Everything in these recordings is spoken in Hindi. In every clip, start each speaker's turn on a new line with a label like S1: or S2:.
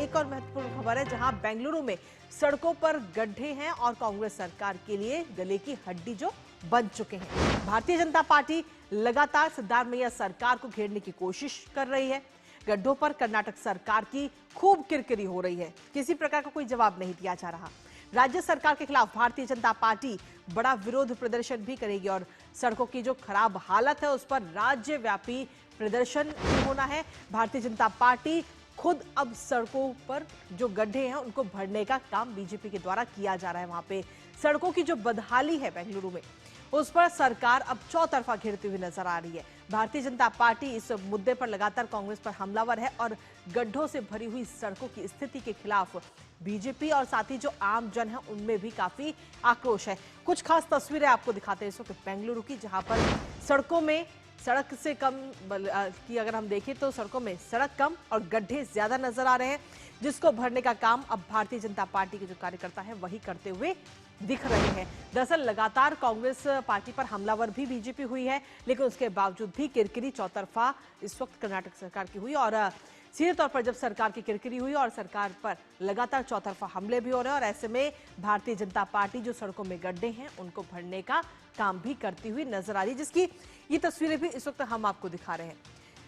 S1: एक और महत्वपूर्ण खबर है, जहां बेंगलुरु में सड़कों पर गड्ढे हैं और कांग्रेस सरकार के लिए गले की हड्डी जो बन चुके हैं। भारतीय जनता पार्टी लगातार सिद्धारमैया सरकार को घेरने की कोशिश कर रही है। गड्ढों पर कर्नाटक सरकार की खूब किरकिरी हो रही है, किसी प्रकार का कोई जवाब नहीं दिया जा रहा। राज्य सरकार के खिलाफ भारतीय जनता पार्टी बड़ा विरोध प्रदर्शन भी करेगी और सड़कों की जो खराब हालत है उस पर राज्यव्यापी प्रदर्शन भी होना है। भारतीय जनता पार्टी खुद अब सड़कों पर जो गड्ढे हैं उनको भरने का काम बीजेपी के द्वारा किया जा रहा है। वहां पे सड़कों की जो बदहाली है बेंगलुरु में, उस पर सरकार अब चौतरफा घिरती हुई नजर आ रही है। भारतीय जनता पार्टी इस मुद्दे पर लगातार कांग्रेस पर हमलावर है और गड्ढों से भरी हुई सड़कों की स्थिति के खिलाफ बीजेपी और साथ ही जो आम जन है उनमें भी काफी आक्रोश है। कुछ खास तस्वीरें आपको दिखाते हैं इस वक्त बेंगलुरु की, जहां पर सड़कों में सड़क से कम की अगर हम देखें तो सड़कों में सड़क कम और गड्ढे ज्यादा नजर आ रहे हैं, जिसको भरने का काम अब भारतीय जनता पार्टी के जो कार्यकर्ता है वही करते हुए दिख रहे हैं। दरअसल लगातार कांग्रेस पार्टी पर हमलावर भी बीजेपी हुई है, लेकिन उसके बावजूद भी किरकिरी चौतरफा इस वक्त कर्नाटक सरकार की हुई और सीधे तौर पर जब सरकार की किरकिरी हुई और सरकार पर लगातार चौतरफा हमले भी हो रहे हैं और ऐसे में भारतीय जनता पार्टी जो सड़कों में गड्ढे हैं उनको भरने का काम भी करती हुई नजर आ रही है, जिसकी ये तस्वीरें भी इस वक्त हम आपको दिखा रहे हैं।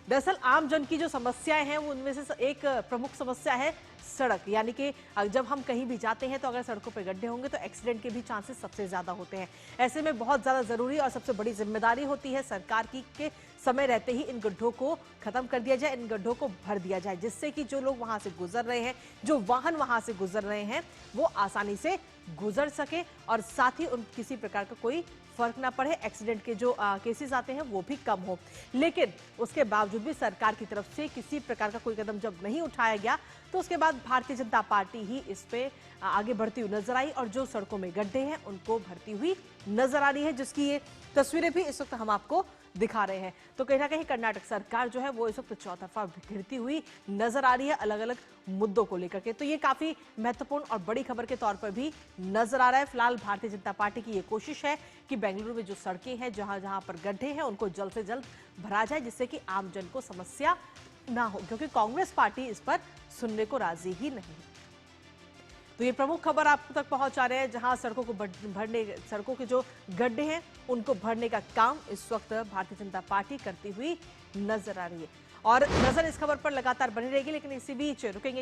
S1: दरअसल आम जन की जो समस्याएं हैं वो उनमें से एक प्रमुख समस्या है सड़क, यानी कि जब हम कहीं भी जाते हैं तो अगर सड़कों पर गड्ढे होंगे तो एक्सीडेंट के भी चांसेस सबसे ज्यादा होते हैं। ऐसे में बहुत ज्यादा जरूरी और सबसे बड़ी जिम्मेदारी होती है सरकार की के समय रहते ही इन गड्ढों को खत्म कर दिया जाए, इन गड्ढों को भर दिया जाए, जिससे कि जो लोग वहां से गुजर रहे हैं, जो वाहन वहां से गुजर रहे हैं, वो आसानी से गुजर सके और साथ ही उन किसी प्रकार का कोई फर्क ना पड़े, एक्सीडेंट के जो केसेस आते हैं वो भी कम हो। लेकिन उसके बावजूद भी सरकार की तरफ से किसी प्रकार का कोई कदम जब नहीं उठाया गया तो उसके बाद भारतीय जनता पार्टी ही इस पे आगे बढ़ती हुई नजर आई और जो सड़कों में गड्ढे हैं उनको भरती हुई नजर आ रही है, जिसकी ये तस्वीरें भी इस वक्त हम आपको दिखा रहे हैं। तो कहीं ना कहीं कर्नाटक सरकार जो है वो इस वक्त चौतरफा घिरती हुई नजर आ रही है अलग अलग मुद्दों को लेकर के। तो ये काफी महत्वपूर्ण और बड़ी खबर के तौर पर भी नजर आ रहा है। फिलहाल भारतीय जनता पार्टी की ये कोशिश है कि बेंगलुरु में जो सड़कें हैं जहां जहां पर गड्ढे हैं उनको जल्द से जल्द भरा जाए, जिससे कि आम जन को समस्या ना हो, क्योंकि कांग्रेस पार्टी इस पर सुनने को राजी ही नहीं। तो ये प्रमुख खबर आप तक पहुंचा रहे हैं, जहां सड़कों को भरने, सड़कों के जो गड्ढे हैं उनको भरने का काम इस वक्त भारतीय जनता पार्टी करती हुई नजर आ रही है और नजर इस खबर पर लगातार बनी रहेगी। लेकिन इसी बीच रुकेंगे